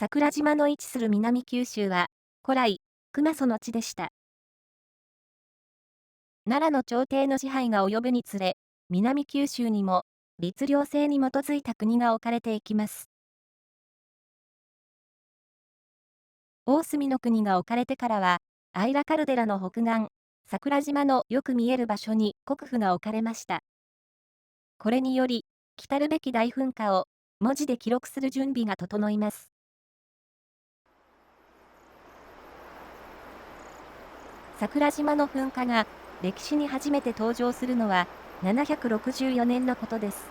桜島の位置する南九州は、古来、熊祖の地でした。奈良の朝廷の支配が及ぶにつれ、南九州にも、律令制に基づいた国が置かれていきます。大隅の国が置かれてからは、アイラカルデラの北岸、桜島のよく見える場所に国府が置かれました。これにより、来るべき大噴火を文字で記録する準備が整います。桜島の噴火が歴史に初めて登場するのは764年のことです。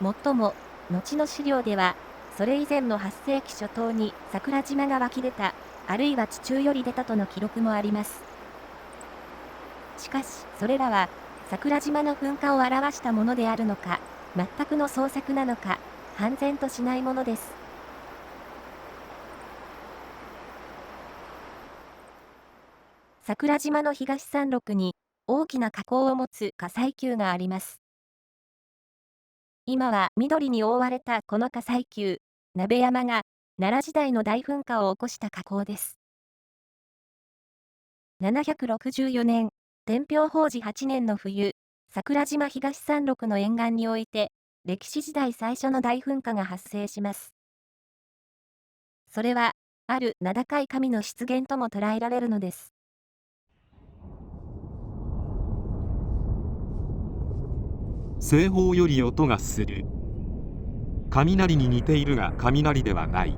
もっとも、後の資料では、それ以前の8世紀初頭に桜島が湧き出た、あるいは地中より出たとの記録もあります。しかし、それらは、桜島の噴火を表したものであるのか、全くの創作なのか、判然としないものです。桜島の東山麓に、大きな火口を持つ火砕球があります。今は緑に覆われたこの火砕球、鍋山が、奈良時代の大噴火を起こした火口です。764年、天平法治8年の冬、桜島東山麓の沿岸において、歴史時代最初の大噴火が発生します。それは、ある名高い神の出現とも捉えられるのです。西方より音がする。雷に似ているが雷ではない。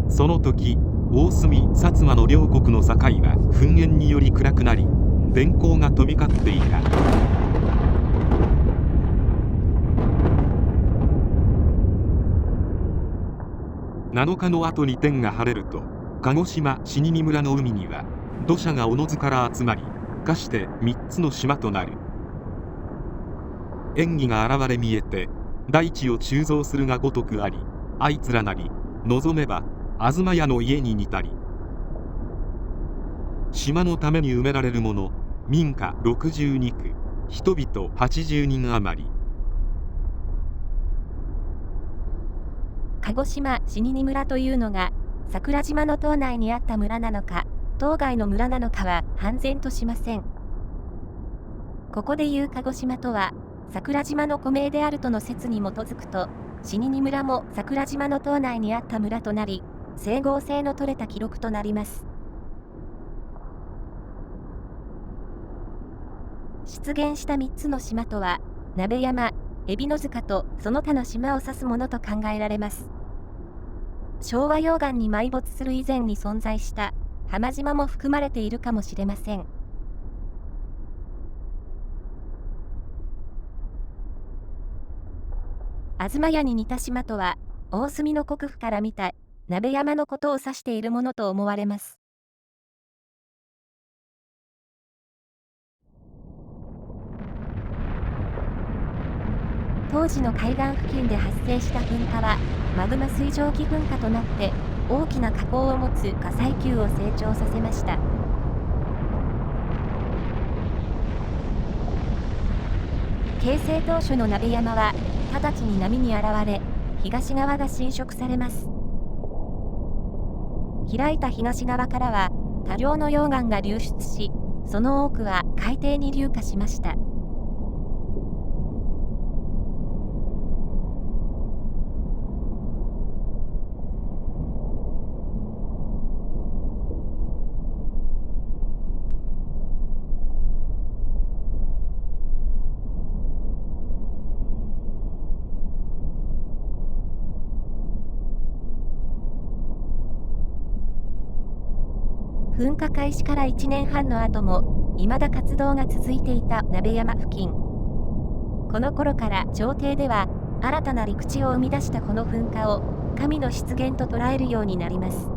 その時、大隅、薩摩の両国の境は噴煙により暗くなり、電光が飛び交っていた。7日の後に天が晴れると、鹿児島死に村の海には土砂がおのずから集まり、化して3つの島となる。縁起が現れ見えて、大地を鋳造するがごとくあり、あいつらなり望めば東屋の家に似たり。島のために埋められるもの、民家62区、人々80人余り。鹿児島死に村というのが、桜島の島内にあった村なのか、島外の村なのかは判然としません。ここでいう鹿児島とは、桜島の古名であるとの説に基づくと、死に村も桜島の島内にあった村となり、整合性の取れた記録となります。出現した3つの島とは、鍋山、海老の塚とその他の島を指すものと考えられます。昭和溶岩に埋没する以前に存在した浜島も含まれているかもしれません。東屋に似た島とは、大隅の国府から見た鍋山のことを指しているものと思われます。当時の海岸付近で発生した噴火は、マグマ水蒸気噴火となって、大きな火口を持つ火砕球を成長させました。形成当初の鍋山は、直ちに波に現れ、東側が浸食されます。開いた東側からは、多量の溶岩が流出し、その多くは海底に流下しました。噴火開始から1年半の後も、未だ活動が続いていた鍋山付近。この頃から朝廷では、新たな陸地を生み出したこの噴火を、神の出現と捉えるようになります。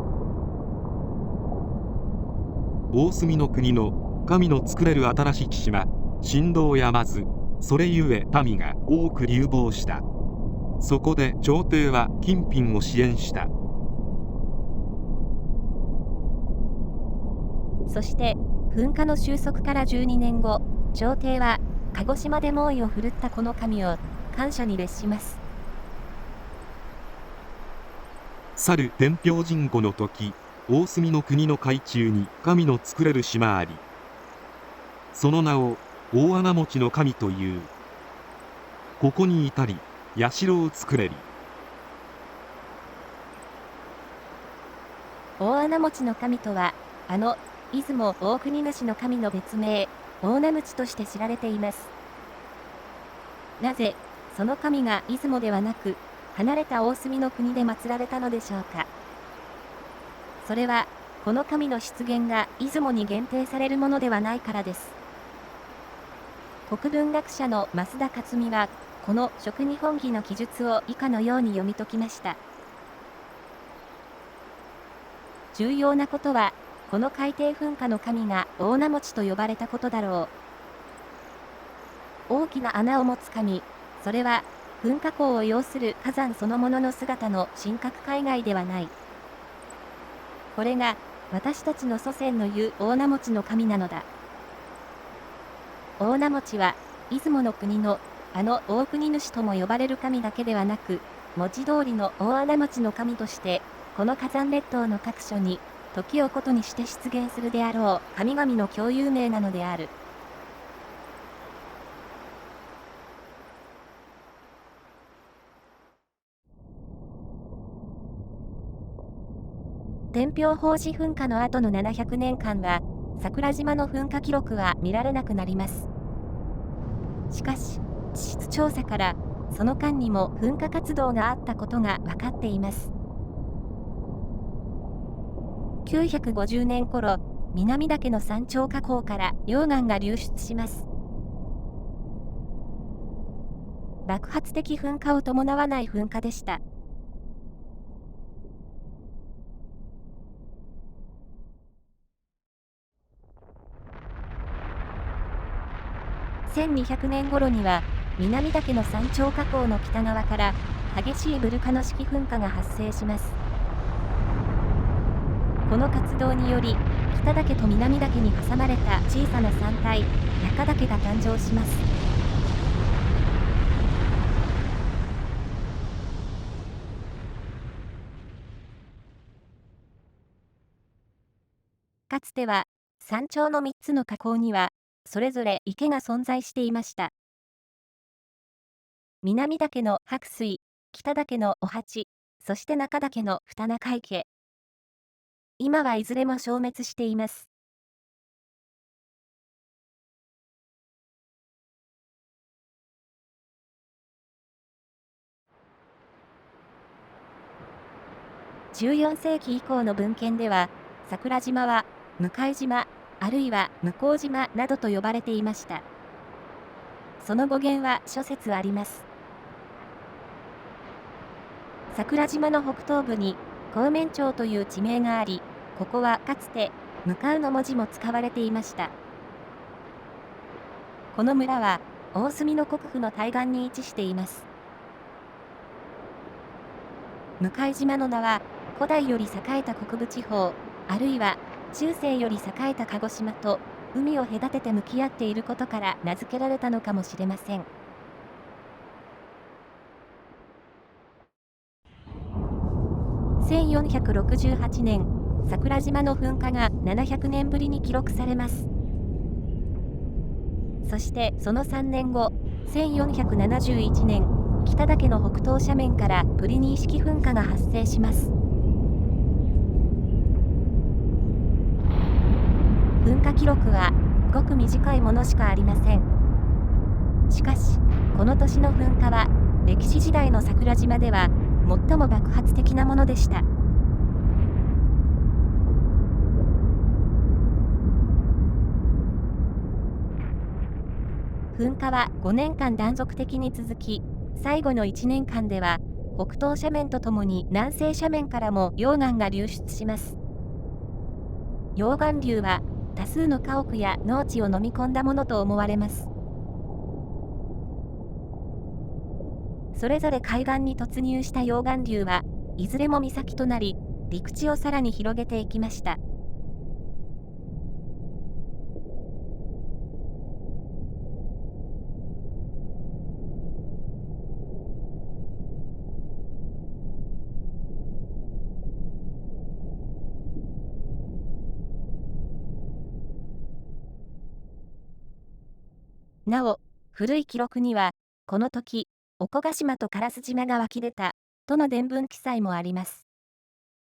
大隅の国の神の作れる新しき島、神道やまず、それゆえ民が多く流亡した。そこで朝廷は金品を支援した。そして、噴火の収束から12年後、朝廷は、鹿児島で猛威を振るったこの神を、感謝に列します。去る天平人後の時、大隅の国の海中に神の作れる島あり。その名を大穴持ちの神という。ここに至り、社を作れり。大穴持ちの神とは、出雲大国主の神の別名、大名持として知られています。なぜ、その神が出雲ではなく、離れた大隅の国で祀られたのでしょうか。それは、この神の出現が出雲に限定されるものではないからです。国文学者の増田克美は、この食日本紀の記述を以下のように読み解きました。重要なことは、この海底噴火の神が大名持と呼ばれたことだろう。大きな穴を持つ神、それは、噴火口を要する火山そのものの姿の神格海外ではない。これが、私たちの祖先の言う大名持の神なのだ。大名持は、出雲の国の、大国主とも呼ばれる神だけではなく、文字通りの大穴持の神として、この火山列島の各所に、時をことにして出現するであろう神々の共有名なのである。天平法師噴火の後の700年間は、桜島の噴火記録は見られなくなります。しかし、地質調査から、その間にも噴火活動があったことが分かっています。950年頃、南岳の山頂火口から溶岩が流出します。爆発的噴火を伴わない噴火でした。1200年頃には、南岳の山頂火口の北側から激しいブルカノ式噴火が発生します。この活動により、北岳と南岳に挟まれた小さな山体、中岳が誕生します。かつては、山頂の3つの火口には、それぞれ池が存在していました。南岳の白水、北岳のお八、そして中岳の二中池。今はいずれも消滅しています。14世紀以降の文献では、桜島は、向島、あるいは向島などと呼ばれていました。その語源は諸説あります。桜島の北東部に、高面町という地名があり、ここはかつて、向かうの文字も使われていました。この村は、大隅の国府の対岸に位置しています。向島の名は、古代より栄えた北部地方、あるいは中世より栄えた鹿児島と海を隔てて向き合っていることから名付けられたのかもしれません。1468年、桜島の噴火が700年ぶりに記録されます。そしてその3年後、1471年、北岳の北東斜面からプリニー式噴火が発生します。噴火記録はごく短いものしかありません。しかし、この年の噴火は、歴史時代の桜島では、最も爆発的なものでした。噴火は5年間断続的に続き、最後の1年間では、北東斜面とともに南西斜面からも溶岩が流出します。溶岩流は、多数の家屋や農地を飲み込んだものと思われます。それぞれ海岸に突入した溶岩流は、いずれも岬となり、陸地をさらに広げていきました。なお、古い記録には、この時、岡ヶ島と烏島が湧き出た、との伝聞記載もあります。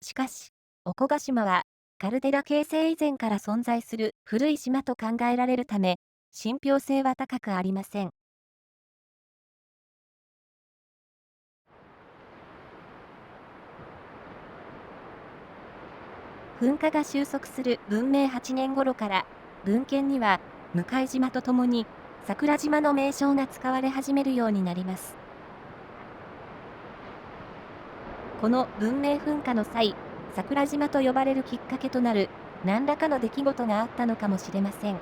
しかし、岡ヶ島は、カルデラ形成以前から存在する古い島と考えられるため、信憑性は高くありません。噴火が収束する文明8年頃から、文献には、向島とともに、桜島の名称が使われ始めるようになります。この文明噴火の際、桜島と呼ばれるきっかけとなる、何らかの出来事があったのかもしれません。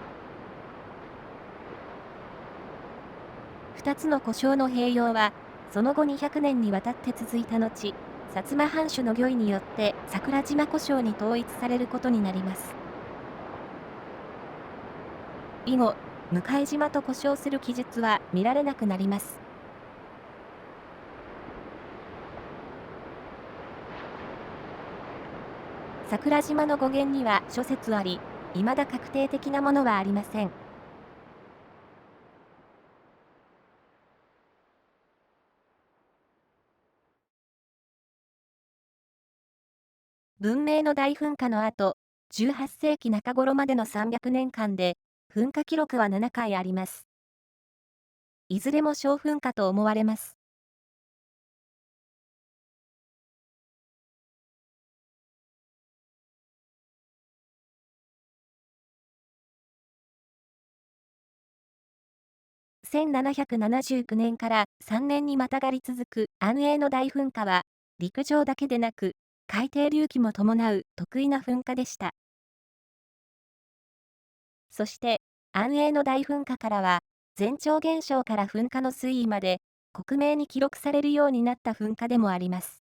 2つの呼称の併用は、その後200年にわたって続いた後、薩摩藩主の御意によって桜島呼称に統一されることになります。以後、向島と呼称する記述は見られなくなります。桜島の語源には諸説あり、未だ確定的なものはありません。文明の大噴火の後、18世紀中頃までの300年間で、噴火記録は7回あります。いずれも小噴火と思われます。1779年から3年にまたがり続く安永の大噴火は、陸上だけでなく、海底隆起も伴う特異な噴火でした。そして、安永の大噴火からは、前兆現象から噴火の推移まで、克明に記録されるようになった噴火でもあります。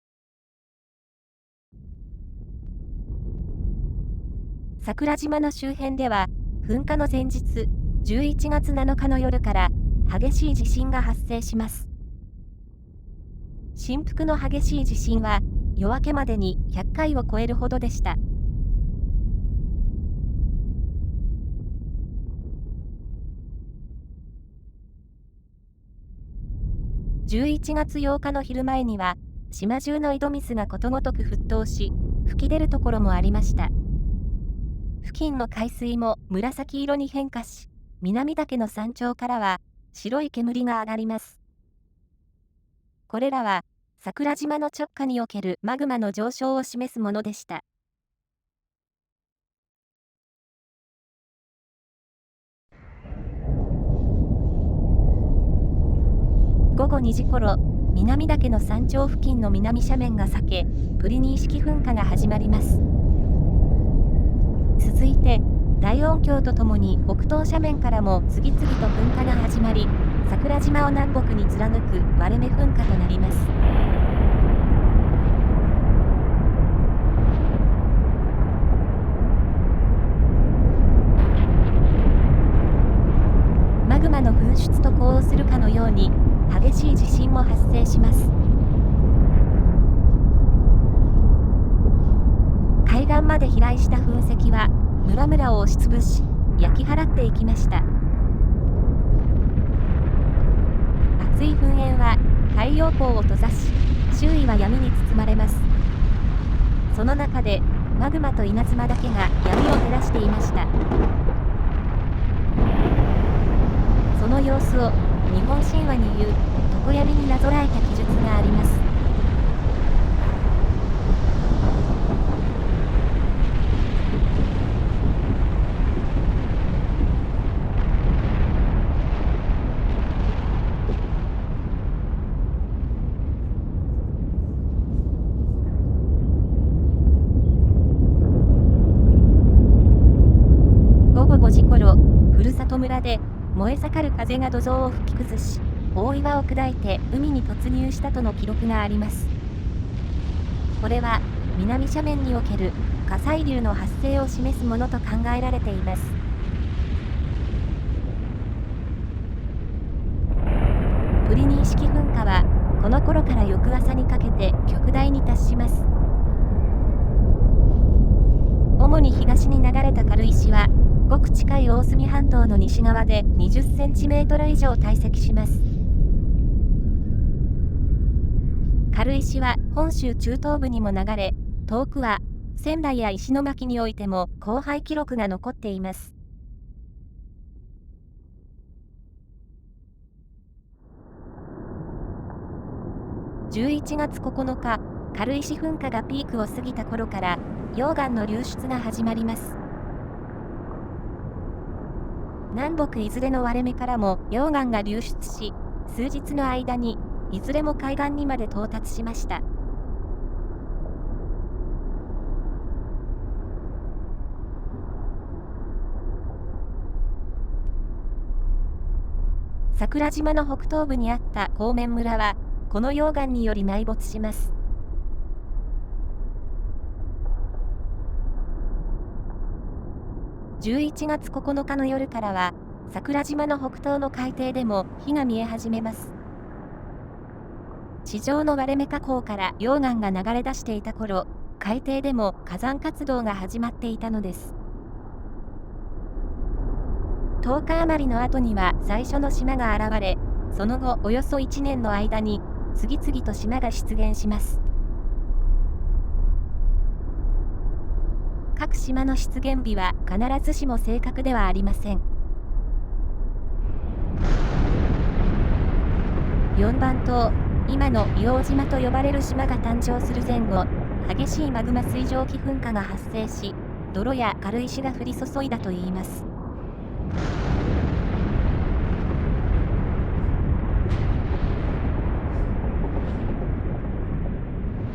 桜島の周辺では、噴火の前日、11月7日の夜から、激しい地震が発生します。振幅の激しい地震は、夜明けまでに100回を超えるほどでした。11月8日の昼前には、島中の井戸水がことごとく沸騰し、吹き出るところもありました。付近の海水も紫色に変化し、南岳の山頂からは白い煙が上がります。これらは、桜島の直下におけるマグマの上昇を示すものでした。午後2時頃、南岳の山頂付近の南斜面が裂け、プリニー式噴火が始まります。続いて、大音響とともに北東斜面からも次々と噴火が始まり、桜島を南北に貫く割れ目噴火となります。マグマの噴出と呼応するかのように、激しい地震も発生します。海岸まで飛来した噴石は、村々を押しつぶし、焼き払っていきました。熱い噴煙は太陽光を閉ざし、周囲は闇に包まれます。その中で、マグマと稲妻だけが闇を照らしていました。その様子を、日本神話に言う、常闇になぞらえた記述があります。午後5時頃、ふるさと村で、燃え盛る風が土蔵を吹き崩し、大岩を砕いて海に突入したとの記録があります。これは、南斜面における火砕流の発生を示すものと考えられています。プリニー式噴火は、この頃から翌朝にかけて極大に達します。主に東に流れた軽石は、ごく近い大隅半島の西側で20センチメートル以上堆積します。軽石は本州中東部にも流れ、遠くは仙台や石巻においても降灰記録が残っています。11月9日、軽石噴火がピークを過ぎた頃から、溶岩の流出が始まります。南北いずれの割れ目からも溶岩が流出し、数日の間に、いずれも海岸にまで到達しました。桜島の北東部にあった高面村は、この溶岩により埋没します。11月9日の夜からは、桜島の北東の海底でも火が見え始めます。地上の割れ目火口から溶岩が流れ出していた頃、海底でも火山活動が始まっていたのです。10日余りの後には最初の島が現れ、その後およそ1年の間に次々と島が出現します。各島の出現日は必ずしも正確ではありません。4番島、今の硫黄島と呼ばれる島が誕生する前後、激しいマグマ水蒸気噴火が発生し、泥や軽石が降り注いだといいます。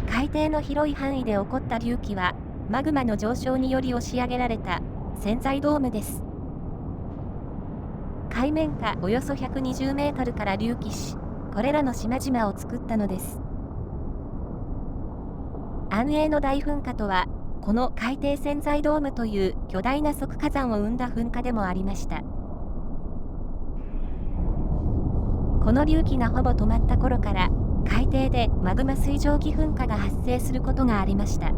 海底の広い範囲で起こった隆起は、マグマの上昇により押し上げられた潜在ドームです。海面下およそ120メートルから隆起し、これらの島々を作ったのです。安永の大噴火とは、この海底潜在ドームという巨大な側火山を生んだ噴火でもありました。この隆起がほぼ止まった頃から、海底でマグマ水蒸気噴火が発生することがありました。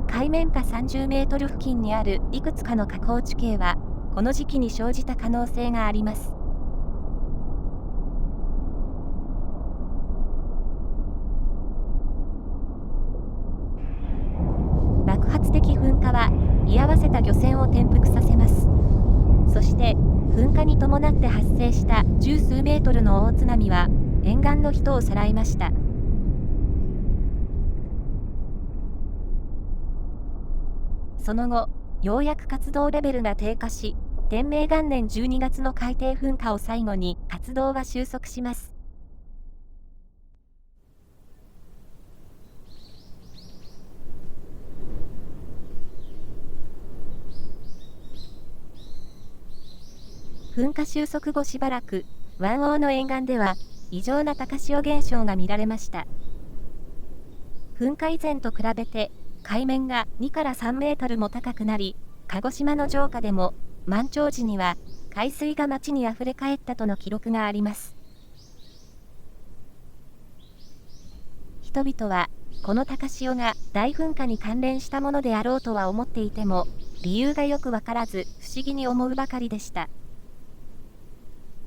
海面下30メートル付近にあるいくつかの火口地形は、この時期に生じた可能性があります。爆発的噴火は、居合わせた漁船を転覆させます。そして、噴火に伴って発生した十数メートルの大津波は、沿岸の人をさらいました。その後、ようやく活動レベルが低下し、天明元年12月の海底噴火を最後に活動は収束します。噴火収束後しばらく、湾欧の沿岸では異常な高潮現象が見られました。噴火以前と比べて、海面が2から3メートルも高くなり、鹿児島の城下でも満潮時には海水が町に溢れ返ったとの記録があります。人々は、この高潮が大噴火に関連したものであろうとは思っていても、理由がよくわからず不思議に思うばかりでした。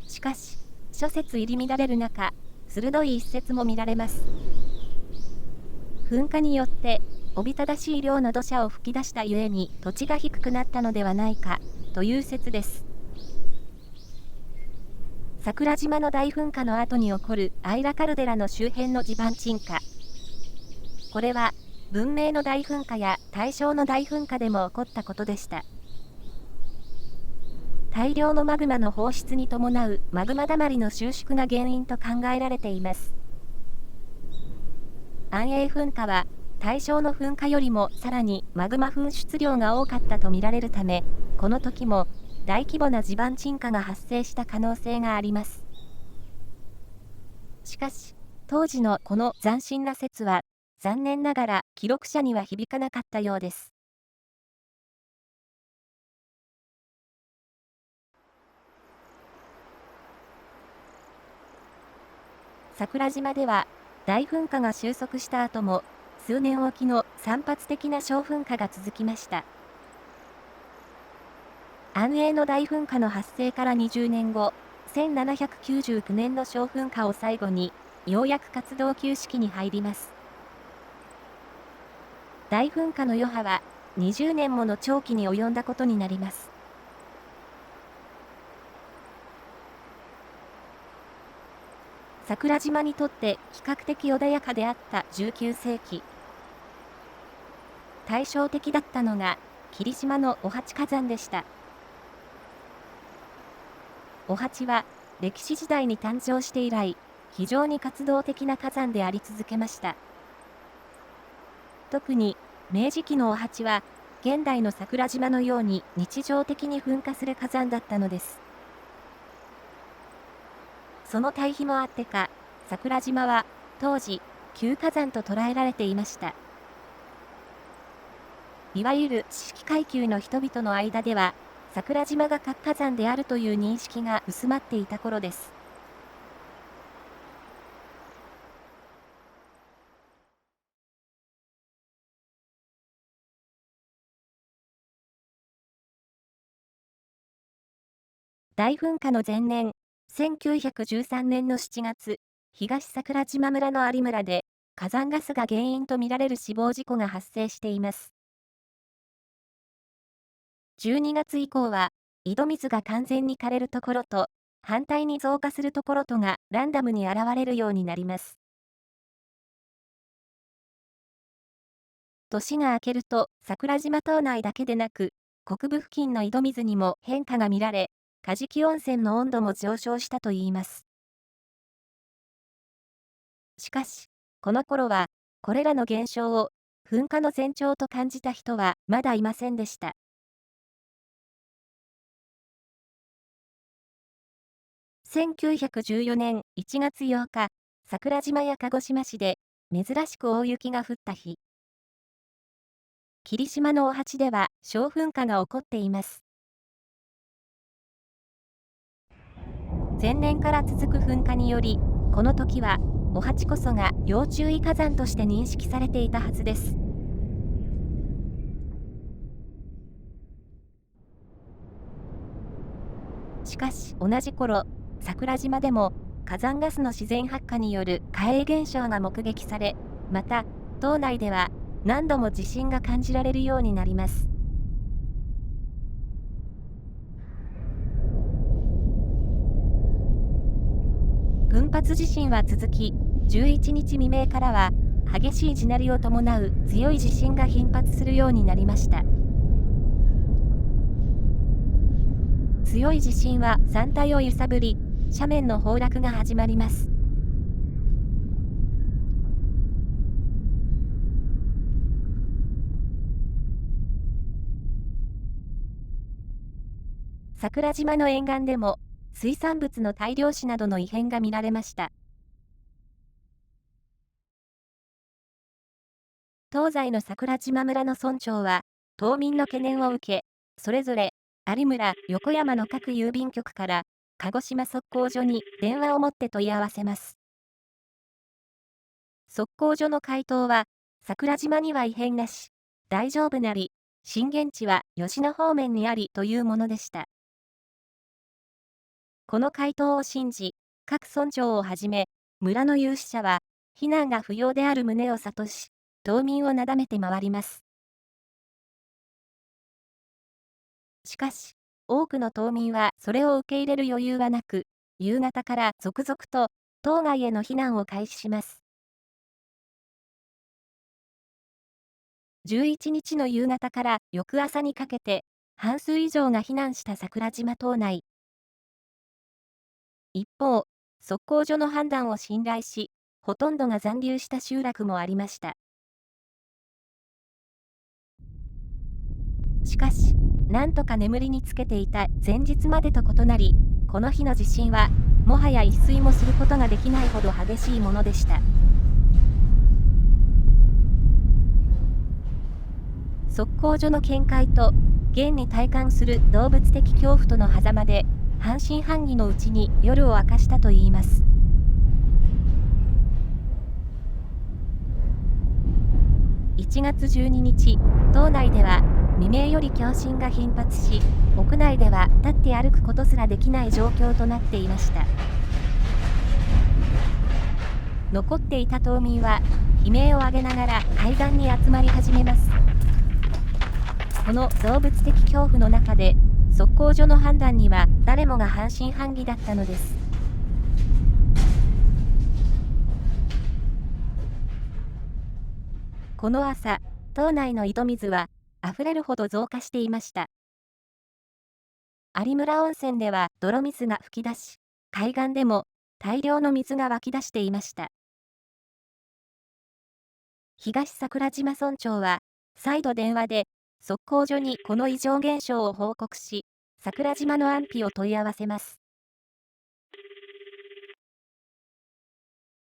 しかし、諸説入り乱れる中、鋭い一説も見られます。噴火によって、おびただしい量の土砂を吹き出したゆえに土地が低くなったのではないか、という説です。桜島の大噴火の後に起こるアイラカルデラの周辺の地盤沈下。これは、文明の大噴火や大正の大噴火でも起こったことでした。大量のマグマの放出に伴うマグマだまりの収縮が原因と考えられています。安永噴火は、大正の噴火よりもさらにマグマ噴出量が多かったとみられるため、この時も大規模な地盤沈下が発生した可能性があります。しかし、当時のこの斬新な説は、残念ながら記録者には響かなかったようです。桜島では、大噴火が収束した後も、数年おきの散発的な小噴火が続きました。安永の大噴火の発生から20年後、1799年の小噴火を最後に、ようやく活動休止期に入ります。大噴火の余波は、20年もの長期に及んだことになります。桜島にとって比較的穏やかであった19世紀。対照的だったのが、霧島のお八火山でした。お八は、歴史時代に誕生して以来、非常に活動的な火山であり続けました。特に、明治期のお八は、現代の桜島のように日常的に噴火する火山だったのです。その対比もあってか、桜島は、当時、旧火山と捉えられていました。いわゆる知識階級の人々の間では、桜島が活火山であるという認識が薄まっていた頃です。大噴火の前年、1913年の7月、東桜島村の有村で、火山ガスが原因とみられる死亡事故が発生しています。12月以降は、井戸水が完全に枯れるところと、反対に増加するところとがランダムに現れるようになります。年が明けると、桜島島内だけでなく、国部付近の井戸水にも変化が見られ、カジキ温泉の温度も上昇したといいます。しかし、この頃は、これらの現象を、噴火の前兆と感じた人はまだいませんでした。1914年1月8日、桜島や鹿児島市で、珍しく大雪が降った日。霧島のお八では小噴火が起こっています。前年から続く噴火により、この時は、お八こそが要注意火山として認識されていたはずです。しかし、同じ頃、桜島でも火山ガスの自然発火による火映現象が目撃され、また、島内では何度も地震が感じられるようになります。群発地震は続き、11日未明からは、激しい地鳴りを伴う強い地震が頻発するようになりました。強い地震は山体を揺さぶり、斜面の崩落が始まります。桜島の沿岸でも、水産物の大量死などの異変が見られました。東西の桜島村の村長は、島民の懸念を受け、それぞれ、有村、横山の各郵便局から、鹿児島測候所に電話をもって問い合わせます。測候所の回答は、桜島には異変なし、大丈夫なり、震源地は吉野方面にありというものでした。この回答を信じ、各村長をはじめ、村の有志者は、避難が不要である旨を諭し、島民をなだめて回ります。しかし、多くの島民はそれを受け入れる余裕はなく、夕方から続々と島外への避難を開始します。11日の夕方から翌朝にかけて、半数以上が避難した桜島島内。一方、測候所の判断を信頼し、ほとんどが残留した集落もありました。しかし、なんとか眠りにつけていた前日までと異なり、この日の地震は、もはや一睡もすることができないほど激しいものでした。測候所の見解と、現に体感する動物的恐怖との狭間で、半信半疑のうちに夜を明かしたといいます。。。。。。。。。。。。。。。。。。。。。。。。。。。。。。。。。。。。。。。。。。。。。。。。。。。。。。。。。。。。。。。。。。。。。。。。。。。。。。。。。。。。。。。。。。。。。。。。。。。。。。。。。。。。。。。。。。。。。。。。。。。。1月12日、島内では未明より共振が頻発し、屋内では立って歩くことすらできない状況となっていました。残っていた島民は悲鳴を上げながら海岸に集まり始めます。この動物的恐怖の中で、測候所の判断には誰もが半信半疑だったのです。この朝、島内の井戸水は溢れるほど増加していました。有村温泉では泥水が噴き出し、海岸でも大量の水が湧き出していました。東桜島村長は、再度電話で、測候所にこの異常現象を報告し、桜島の安否を問い合わせます。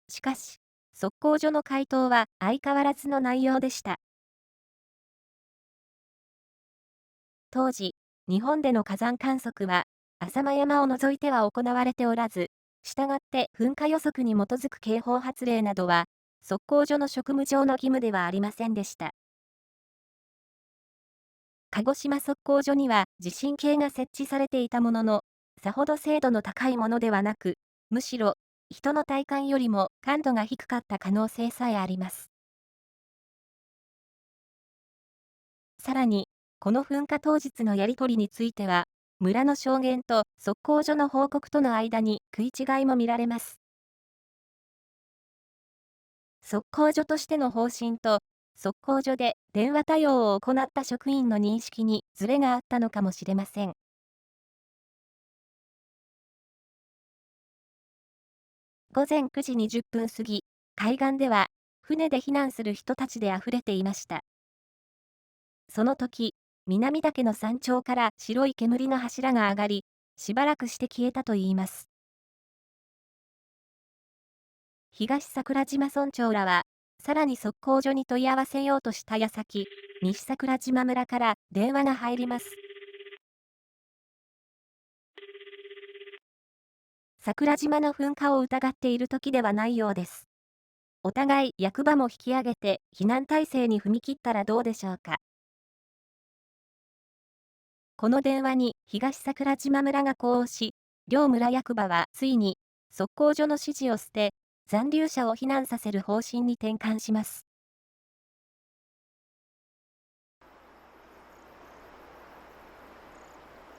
しかし、測候所の回答は相変わらずの内容でした。当時、日本での火山観測は、浅間山を除いては行われておらず、したがって噴火予測に基づく警報発令などは、測候所の職務上の義務ではありませんでした。鹿児島測候所には地震計が設置されていたものの、さほど精度の高いものではなく、むしろ、人の体感よりも感度が低かった可能性さえあります。さらに、この噴火当日のやり取りについては、村の証言と測候所の報告との間に食い違いも見られます。測候所としての方針と、測候所で電話対応を行った職員の認識にズレがあったのかもしれません。午前9時20分過ぎ、海岸では船で避難する人たちで溢れていました。その時、南岳の山頂から白い煙の柱が上がり、しばらくして消えたといいます。東桜島村長らは、さらに測候所に問い合わせようとした矢先、西桜島村から電話が入ります。桜島の噴火を疑っている時ではないようです。お互い役場も引き上げて避難体制に踏み切ったらどうでしょうか。この電話に東桜島村が呼応し、両村役場はついに測候所の指示を捨て、残留者を避難させる方針に転換します。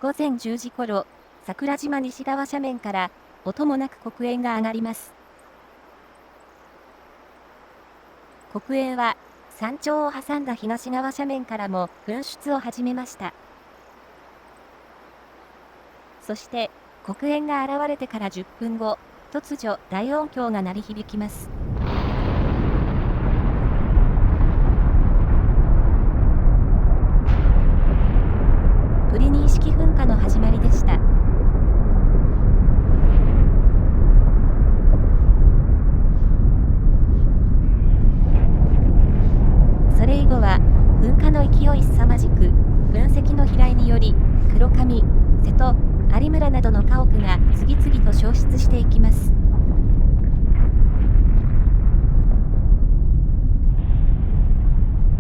午前10時頃、桜島西側斜面から音もなく黒煙が上がります。黒煙は山頂を挟んだ東側斜面からも噴出を始めました。そして、黒煙が現れてから10分後、突如大音響が鳴り響きます。プリニー式噴火の始まりでした。それ以後は、噴火の勢い凄まじく、噴石の飛来により、黒神、瀬戸、有村などの家屋が次々と焼失していきます。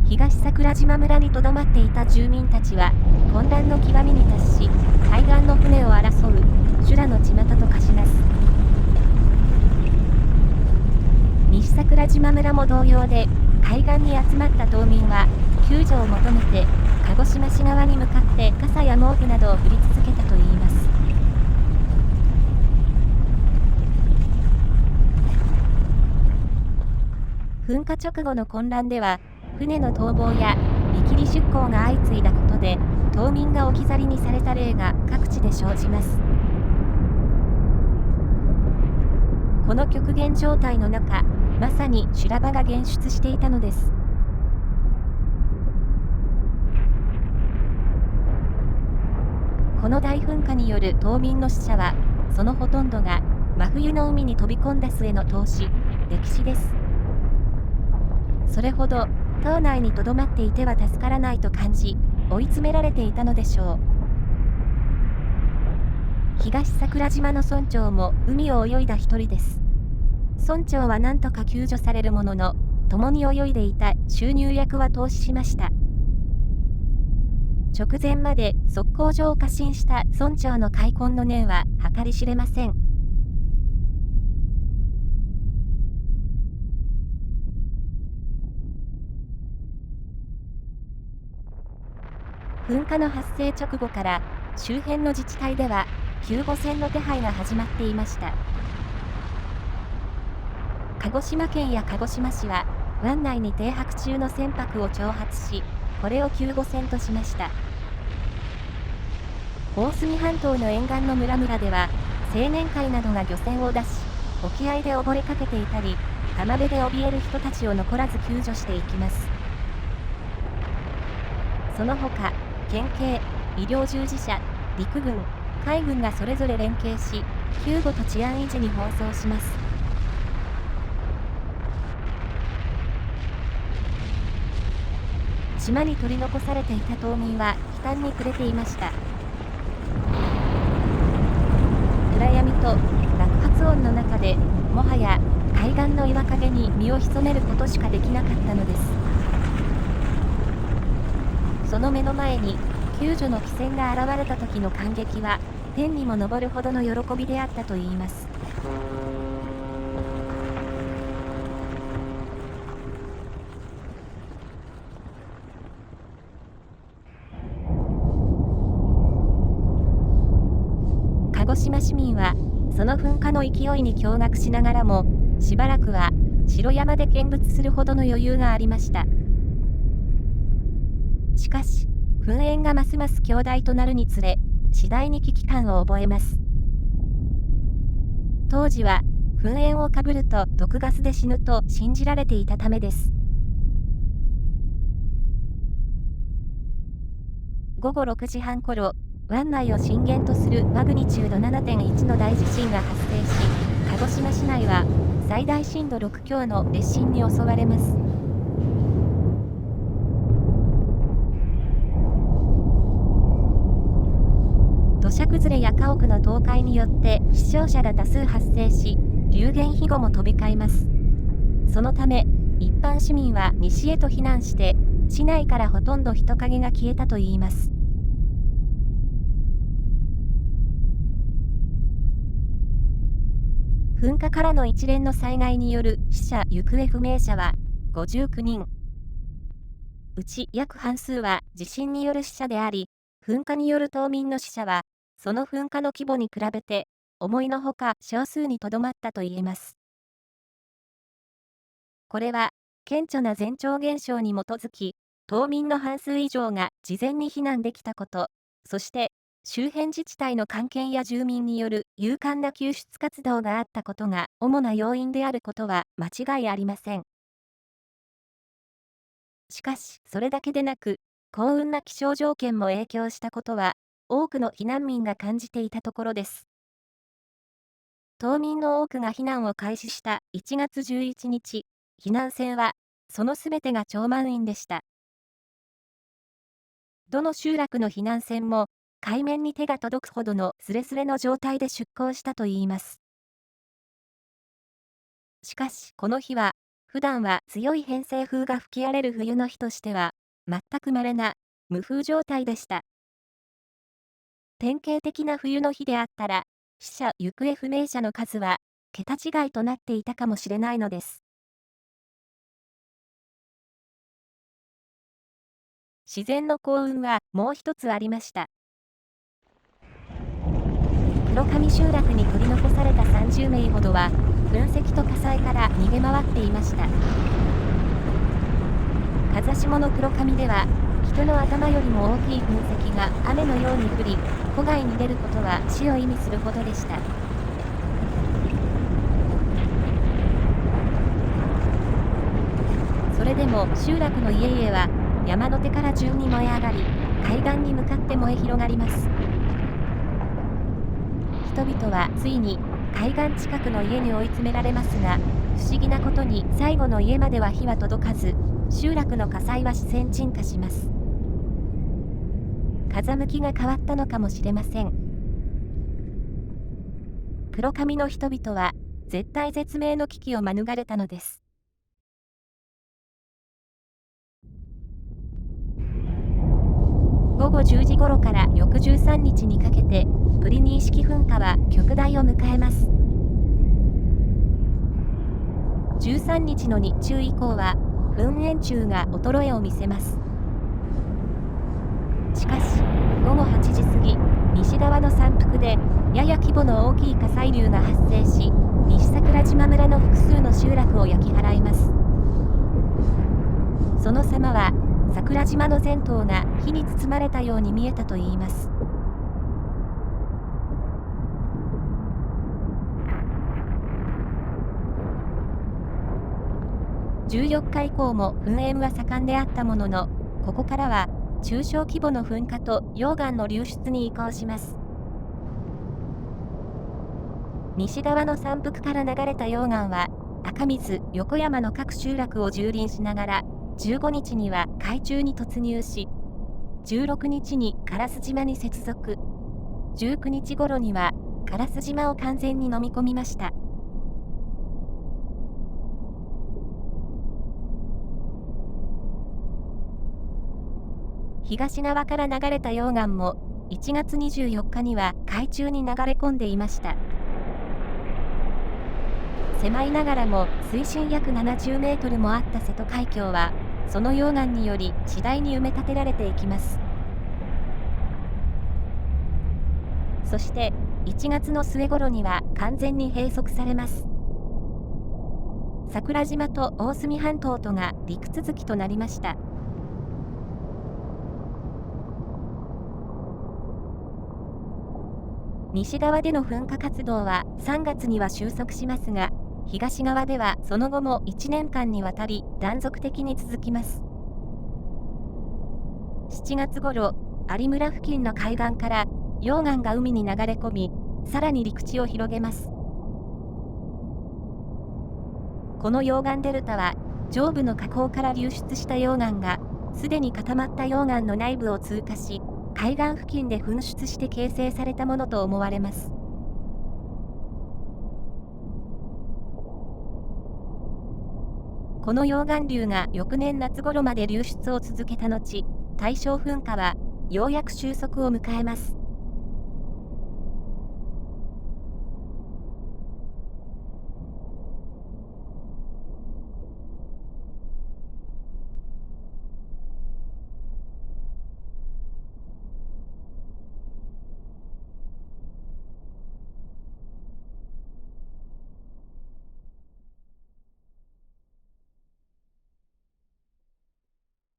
東桜島村にとどまっていた住民たちは混乱の極みに達し、海岸の船を争う修羅の巷と化します。西桜島村も同様で、海岸に集まった島民は救助を求めて鹿児島市側に向かって傘や毛布などを振り続けたといいます。噴火直後の混乱では、船の逃亡や見切り出港が相次いだことで、島民が置き去りにされた例が各地で生じます。この極限状態の中、まさに修羅場が現出していたのです。この大噴火による島民の死者は、そのほとんどが真冬の海に飛び込んだ末の凍死、歴史です。それほど島内にとどまっていては助からないと感じ、追い詰められていたのでしょう。東桜島の村長も海を泳いだ一人です。村長は何とか救助されるものの、共に泳いでいた収入役は凍死しました。直前まで測候所を過信した村長の悔恨の念は計り知れません。噴火の発生直後から周辺の自治体では救護船の手配が始まっていました。鹿児島県や鹿児島市は湾内に停泊中の船舶を挑発し、これを救護船としました。大隅半島の沿岸の村々では青年会などが漁船を出し、沖合で溺れかけていたり、浜辺で怯える人たちを残らず救助していきます。その他、県警、医療従事者、陸軍、海軍がそれぞれ連携し、救護と治安維持に奔走します。島に取り残されていた島民は悲嘆に暮れていました。暗闇と爆発音の中で、もはや海岸の岩陰に身を潜めることしかできなかったのです。その目の前に救助の汽船が現れた時の感激は天にも昇るほどの喜びであったといいます。鹿児島市民はその噴火の勢いに驚愕しながらも、しばらくは城山で見物するほどの余裕がありました。しかし、噴煙がますます強大となるにつれ、次第に危機感を覚えます。当時は、噴煙をかぶると毒ガスで死ぬと信じられていたためです。午後6時半頃、湾内を震源とするマグニチュード 7.1 の大地震が発生し、鹿児島市内は最大震度6強の烈震に襲われます。土砂崩れや家屋の倒壊によって死傷者が多数発生し、流言飛語も飛び交います。そのため、一般市民は西へと避難して、市内からほとんど人影が消えたといいます。噴火からの一連の災害による死者・行方不明者は59人。うち約半数は地震による死者であり、噴火による島民の死者は、その噴火の規模に比べて、思いのほか少数にとどまったと言えます。これは、顕著な前兆現象に基づき、島民の半数以上が事前に避難できたこと、そして、周辺自治体の関係や住民による勇敢な救出活動があったことが主な要因であることは間違いありません。しかし、それだけでなく、幸運な気象条件も影響したことは、多くの避難民が感じていたところです。島民の多くが避難を開始した1月11日、避難船は、そのすべてが超満員でした。どの集落の避難船も、海面に手が届くほどのスレスレの状態で出港したといいます。しかし、この日は、普段は強い偏西風が吹き荒れる冬の日としては、全く稀な無風状態でした。典型的な冬の日であったら、死者・行方不明者の数は、桁違いとなっていたかもしれないのです。自然の幸運はもう一つありました。黒上集落に取り残された30名ほどは、噴石と火災から逃げ回っていました。風下の黒上では、人の頭よりも大きい噴石が雨のように降り、戸外に出ることは死を意味するほどでした。それでも集落の家々は山の手から順に燃え上がり、海岸に向かって燃え広がります。人々はついに海岸近くの家に追い詰められますが、不思議なことに最後の家までは火は届かず、集落の火災は自然鎮火します。風向きが変わったのかもしれません。黒髪の人々は絶体絶命の危機を免れたのです。午後10時頃から翌13日にかけて、プリニー式噴火は極大を迎えます。13日の日中以降は、噴煙柱が衰えを見せます。しかし、午後8時過ぎ、西側の山腹で、やや規模の大きい火砕流が発生し、西桜島村の複数の集落を焼き払います。その様は、桜島の全島が火に包まれたように見えたといいます。14日以降も噴煙は盛んであったものの、ここからは中小規模の噴火と溶岩の流出に移行します。西側の山腹から流れた溶岩は、赤水、横山の各集落を蹂躙しながら、15日には海中に突入し、16日に烏島に接続、19日頃には烏島を完全に飲み込みました。東側から流れた溶岩も、1月24日には海中に流れ込んでいました。狭いながらも水深約70メートルもあった瀬戸海峡は、その溶岩により次第に埋め立てられていきます。そして、1月の末頃には完全に閉塞されます。桜島と大隅半島とが陸続きとなりました。西側での噴火活動は3月には収束しますが、東側ではその後も1年間にわたり断続的に続きます。7月頃、有村付近の海岸から溶岩が海に流れ込み、さらに陸地を広げます。この溶岩デルタは、上部の火口から流出した溶岩が、すでに固まった溶岩の内部を通過し、海岸付近で噴出して形成されたものと思われます。この溶岩流が翌年夏頃まで流出を続けた後、大正噴火はようやく収束を迎えます。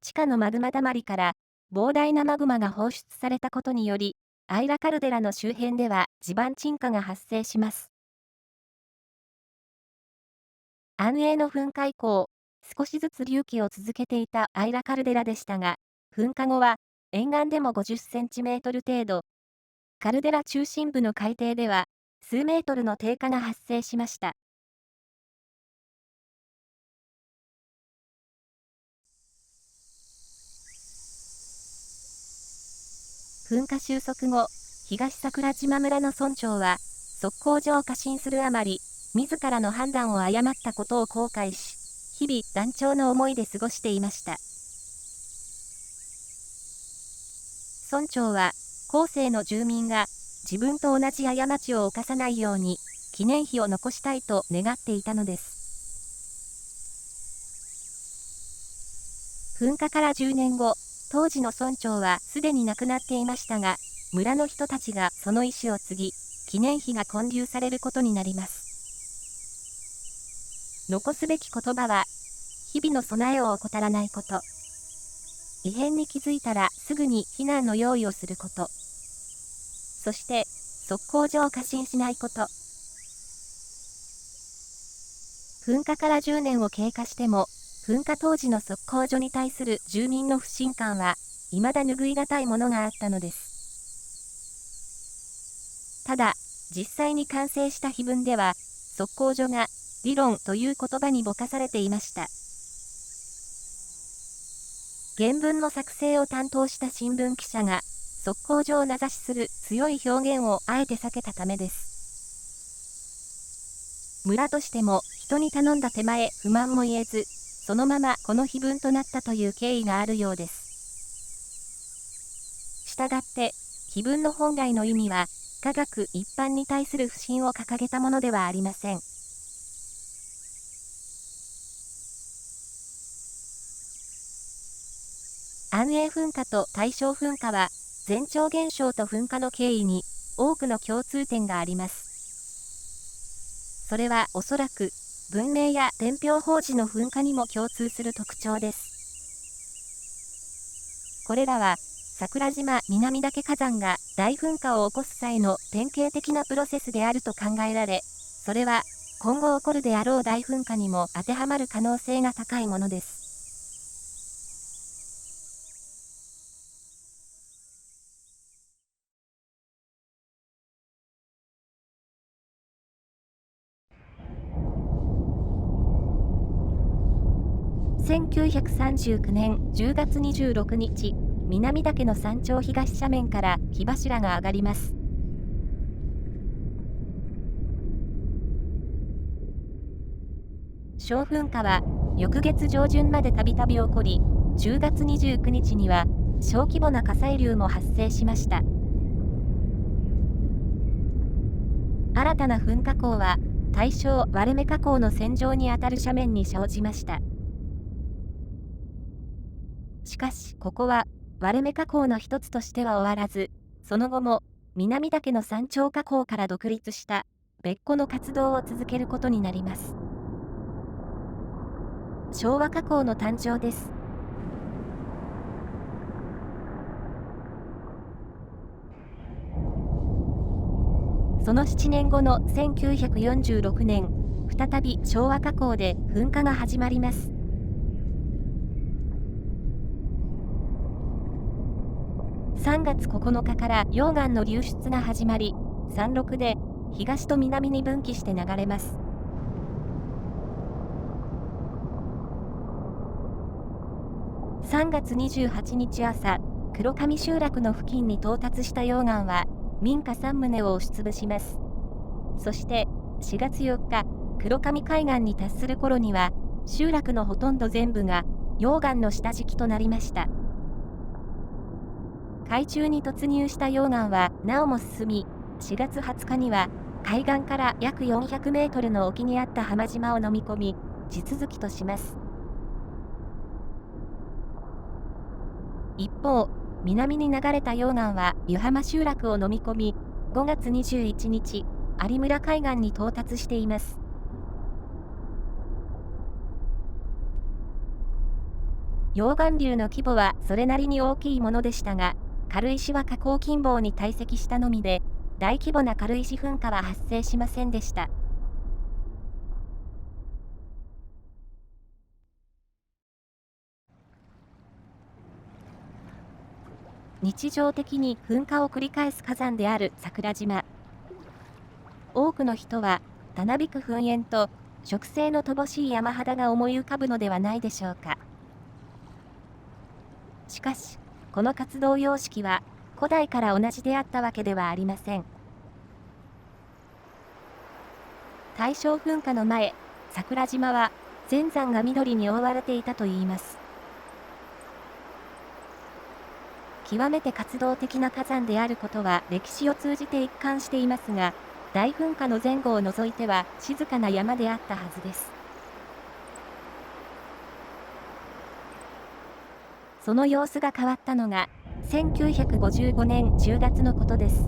地下のマグマだまりから膨大なマグマが放出されたことにより、アイラカルデラの周辺では地盤沈下が発生します。安永の噴火以降、少しずつ隆起を続けていたアイラカルデラでしたが、噴火後は沿岸でも50センチメートル程度、カルデラ中心部の海底では数メートルの低下が発生しました。噴火収束後、東桜島村の村長は、測候所を過信するあまり、自らの判断を誤ったことを後悔し、日々断腸の思いで過ごしていました。村長は、後世の住民が自分と同じ過ちを犯さないように、記念碑を残したいと願っていたのです。噴火から10年後、当時の村長はすでに亡くなっていましたが、村の人たちがその意思を継ぎ、記念碑が建立されることになります。残すべき言葉は、日々の備えを怠らないこと。異変に気づいたらすぐに避難の用意をすること。そして、測候所を過信しないこと。噴火から10年を経過しても、噴火当時の測候所に対する住民の不信感は、未だ拭いがたいものがあったのです。ただ、実際に完成した碑文では、測候所が理論という言葉にぼかされていました。原文の作成を担当した新聞記者が、測候所を名指しする強い表現をあえて避けたためです。村としても人に頼んだ手前不満も言えず、そのままこの碑文となったという経緯があるようです。従って、碑文の本来の意味は、科学一般に対する不信を掲げたものではありません。安永噴火と大正噴火は、前兆現象と噴火の経緯に多くの共通点があります。それはおそらく、文明や天平方時の噴火にも共通する特徴です。これらは、桜島南岳火山が大噴火を起こす際の典型的なプロセスであると考えられ、それは今後起こるであろう大噴火にも当てはまる可能性が高いものです。1939年10月26日、南岳の山頂東斜面から火柱が上がります。小噴火は翌月上旬までたびたび起こり、10月29日には小規模な火砕流も発生しました。新たな噴火口は大正割れ目火口の線上にあたる斜面に生じました。しかし、ここは割れ目火口の一つとしては終わらず、その後も南岳の山頂火口から独立した別個の活動を続けることになります。昭和火口の誕生です。その7年後の1946年、再び昭和火口で噴火が始まります。3月9日から溶岩の流出が始まり、山麓で東と南に分岐して流れます。3月28日朝、黒上集落の付近に到達した溶岩は、民家3棟を押しつぶします。そして4月4日、黒上海岸に達する頃には、集落のほとんど全部が溶岩の下敷きとなりました。海中に突入した溶岩はなおも進み、4月20日には海岸から約400メートルの沖にあった浜島を飲み込み、地続きとします。一方、南に流れた溶岩は湯浜集落を飲み込み、5月21日、有村海岸に到達しています。溶岩流の規模はそれなりに大きいものでしたが、軽石は火口近傍に堆積したのみで、大規模な軽石噴火は発生しませんでした。日常的に噴火を繰り返す火山である桜島。多くの人は、たなびく噴煙と、植生の乏しい山肌が思い浮かぶのではないでしょうか。しかし、この活動様式は、古代から同じであったわけではありません。大正噴火の前、桜島は、全山が緑に覆われていたといいます。極めて活動的な火山であることは歴史を通じて一貫していますが、大噴火の前後を除いては静かな山であったはずです。その様子が変わったのが、1955年10月のことです。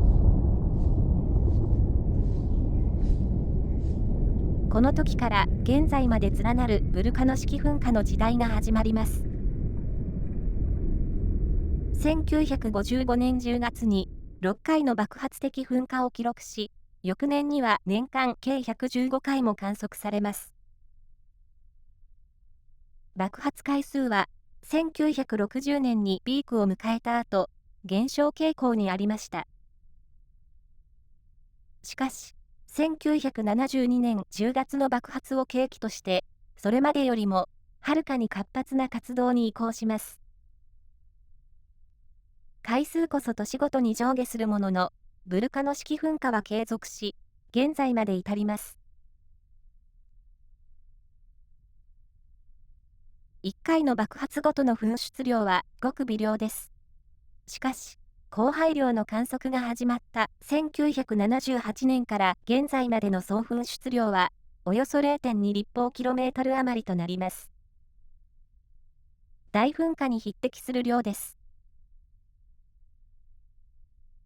この時から現在まで連なるブルカノ式噴火の時代が始まります。1955年10月に6回の爆発的噴火を記録し、翌年には年間計115回も観測されます。爆発回数は1960年にピークを迎えた後、減少傾向にありました。しかし、1972年10月の爆発を契機として、それまでよりもはるかに活発な活動に移行します。回数こそ年ごとに上下するものの、ブルカノ式噴火は継続し、現在まで至ります。1回の爆発ごとの噴出量はごく微量です。しかし、降灰量の観測が始まった1978年から現在までの総噴出量は、およそ 0.2 立方キロメートル余りとなります。大噴火に匹敵する量です。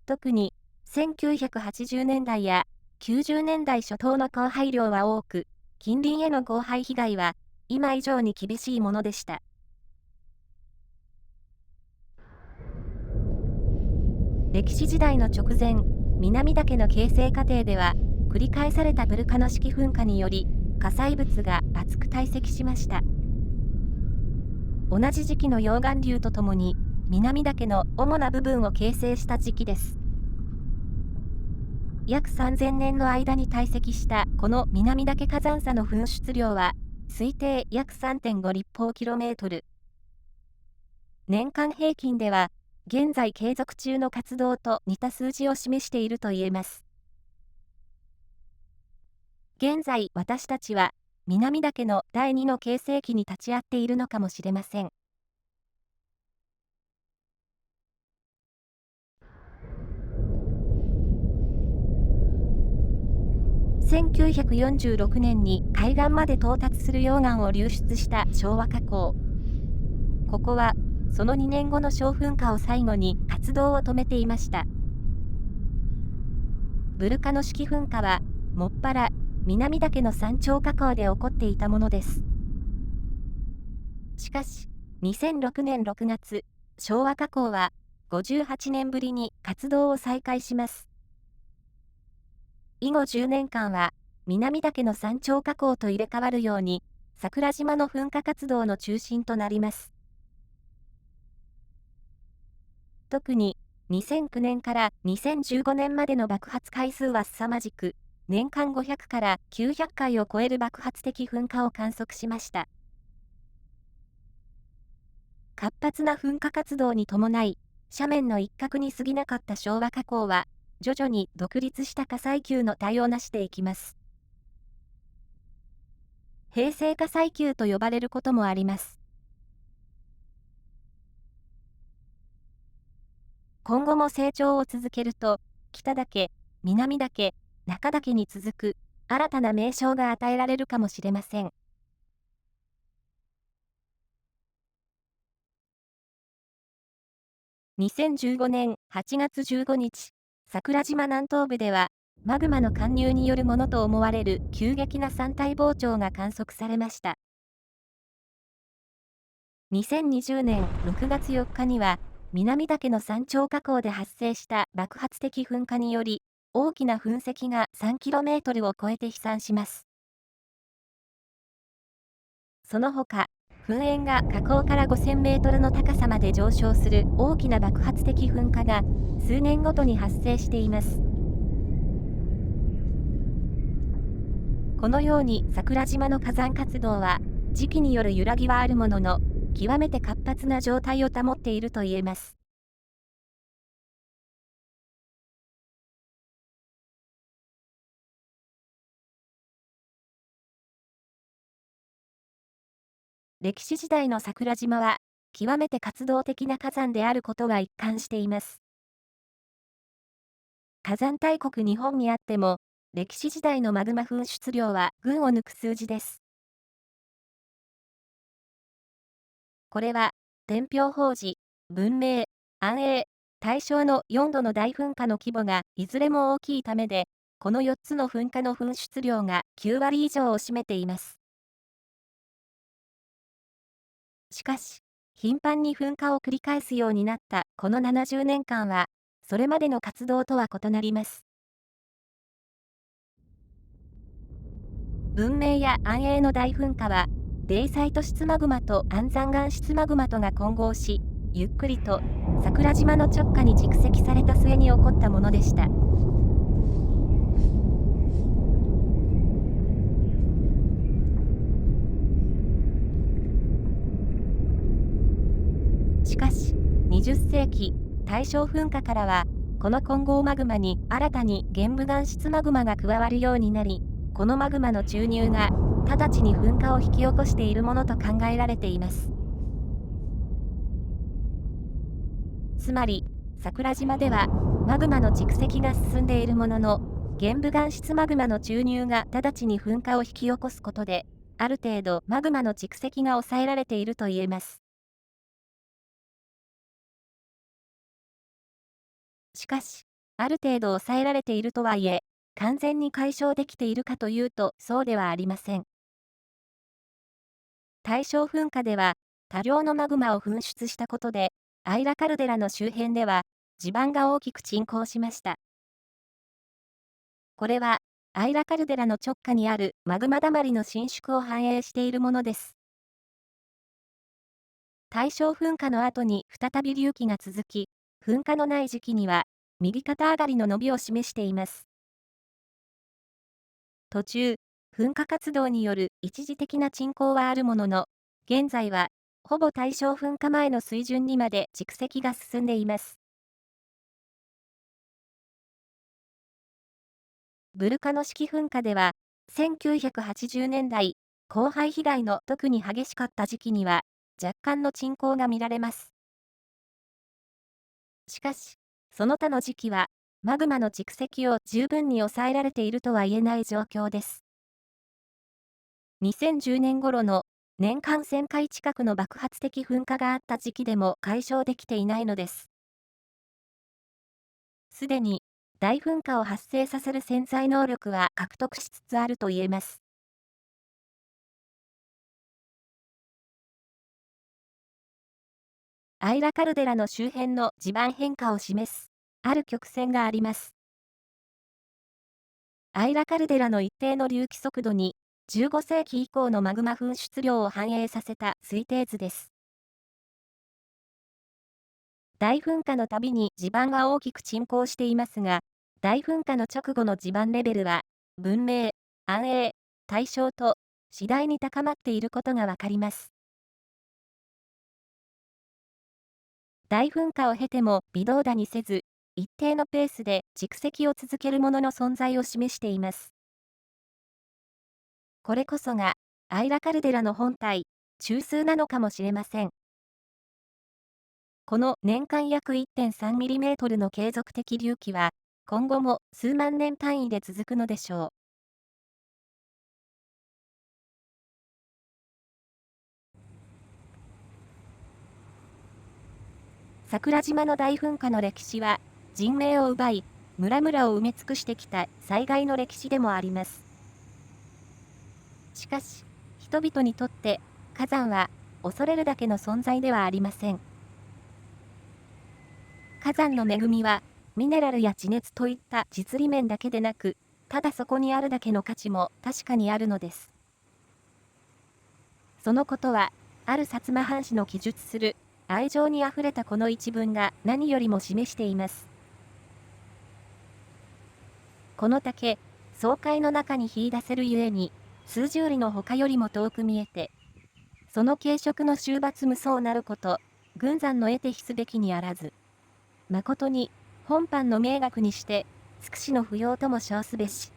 特に、1980年代や90年代初頭の降灰量は多く、近隣への降灰被害は今以上に厳しいものでした。歴史時代の直前、南岳の形成過程では、繰り返されたブルカノ式噴火により、火砕物が厚く堆積しました。同じ時期の溶岩流とともに、南岳の主な部分を形成した時期です。約3000年の間に堆積したこの南岳火山砂の噴出量は、推定約 3.5 立方キロメートル。年間平均では、現在継続中の活動と似た数字を示していると言えます。現在私たちは、南岳の第2の形成期に立ち会っているのかもしれません。1946年に海岸まで到達する溶岩を流出した昭和火口。ここは、その2年後の小噴火を最後に活動を止めていました。ブルカノ式噴火は、もっぱら南岳の山頂火口で起こっていたものです。しかし、2006年6月、昭和火口は58年ぶりに活動を再開します。以後10年間は、南岳の山頂火口と入れ替わるように、桜島の噴火活動の中心となります。特に、2009年から2015年までの爆発回数は凄まじく、年間500から900回を超える爆発的噴火を観測しました。活発な噴火活動に伴い、斜面の一角に過ぎなかった昭和火口は、徐々に独立した火砕球の体を成していきます。平成火砕球と呼ばれることもあります。今後も成長を続けると、北岳、南岳、中岳に続く新たな名称が与えられるかもしれません。2015年8月15日、桜島南東部では、マグマの貫入によるものと思われる急激な山体膨張が観測されました。2020年6月4日には、南岳の山頂火口で発生した爆発的噴火により、大きな噴石が 3km を超えて飛散します。その他、噴煙が火口から5000メートルの高さまで上昇する大きな爆発的噴火が数年ごとに発生しています。このように桜島の火山活動は時期による揺らぎはあるものの、極めて活発な状態を保っていると言えます。歴史時代の桜島は、極めて活動的な火山であることは一貫しています。火山大国日本にあっても、歴史時代のマグマ噴出量は群を抜く数字です。これは、天平方時、文明、安永、大正の4度の大噴火の規模がいずれも大きいためで、この4つの噴火の噴出量が9割以上を占めています。しかし、頻繁に噴火を繰り返すようになったこの70年間は、それまでの活動とは異なります。文明や安永の大噴火は、デイサイト質マグマと安山岩質マグマとが混合し、ゆっくりと桜島の直下に蓄積された末に起こったものでした。しかし、20世紀、大正噴火からは、この混合マグマに新たに玄武岩質マグマが加わるようになり、このマグマの注入が直ちに噴火を引き起こしているものと考えられています。つまり、桜島では、マグマの蓄積が進んでいるものの、玄武岩質マグマの注入が直ちに噴火を引き起こすことで、ある程度マグマの蓄積が抑えられていると言えます。しかし、ある程度抑えられているとはいえ、完全に解消できているかというと、そうではありません。大正噴火では、多量のマグマを噴出したことで、アイラカルデラの周辺では、地盤が大きく沈降しました。これは、アイラカルデラの直下にあるマグマだまりの伸縮を反映しているものです。大正噴火の後に再び隆起が続き、噴火のない時期には、右肩上がりの伸びを示しています。途中、噴火活動による一時的な沈降はあるものの、現在は、ほぼ大正噴火前の水準にまで蓄積が進んでいます。ブルカノ式噴火では、1980年代、降灰被害の特に激しかった時期には、若干の沈降が見られます。しかし、その他の時期は、マグマの蓄積を十分に抑えられているとは言えない状況です。2010年頃の年間1000回近くの爆発的噴火があった時期でも解消できていないのです。すでに大噴火を発生させる潜在能力は獲得しつつあると言えます。アイラカルデラの周辺の地盤変化を示す、ある曲線があります。アイラカルデラの一定の隆起速度に、15世紀以降のマグマ噴出量を反映させた推定図です。大噴火のたびに地盤が大きく沈降していますが、大噴火の直後の地盤レベルは、文明、安永、大正と次第に高まっていることがわかります。大噴火を経ても微動だにせず、一定のペースで蓄積を続けるものの存在を示しています。これこそが、アイラカルデラの本体、中枢なのかもしれません。この年間約 1.3mm の継続的隆起は、今後も数万年単位で続くのでしょう。桜島の大噴火の歴史は、人命を奪い、村々を埋め尽くしてきた災害の歴史でもあります。しかし、人々にとって火山は恐れるだけの存在ではありません。火山の恵みは、ミネラルや地熱といった実利面だけでなく、ただそこにあるだけの価値も確かにあるのです。そのことは、ある薩摩藩士の記述する愛情にあふれたこの一文が何よりも示しています。この竹、爽快の中に引い出せるゆえに、数十里の他よりも遠く見えて、その軽食の終罰無双なること、群山の得て比すべきにあらず。誠に、本藩の名学にして、尽くしの不要とも称すべし。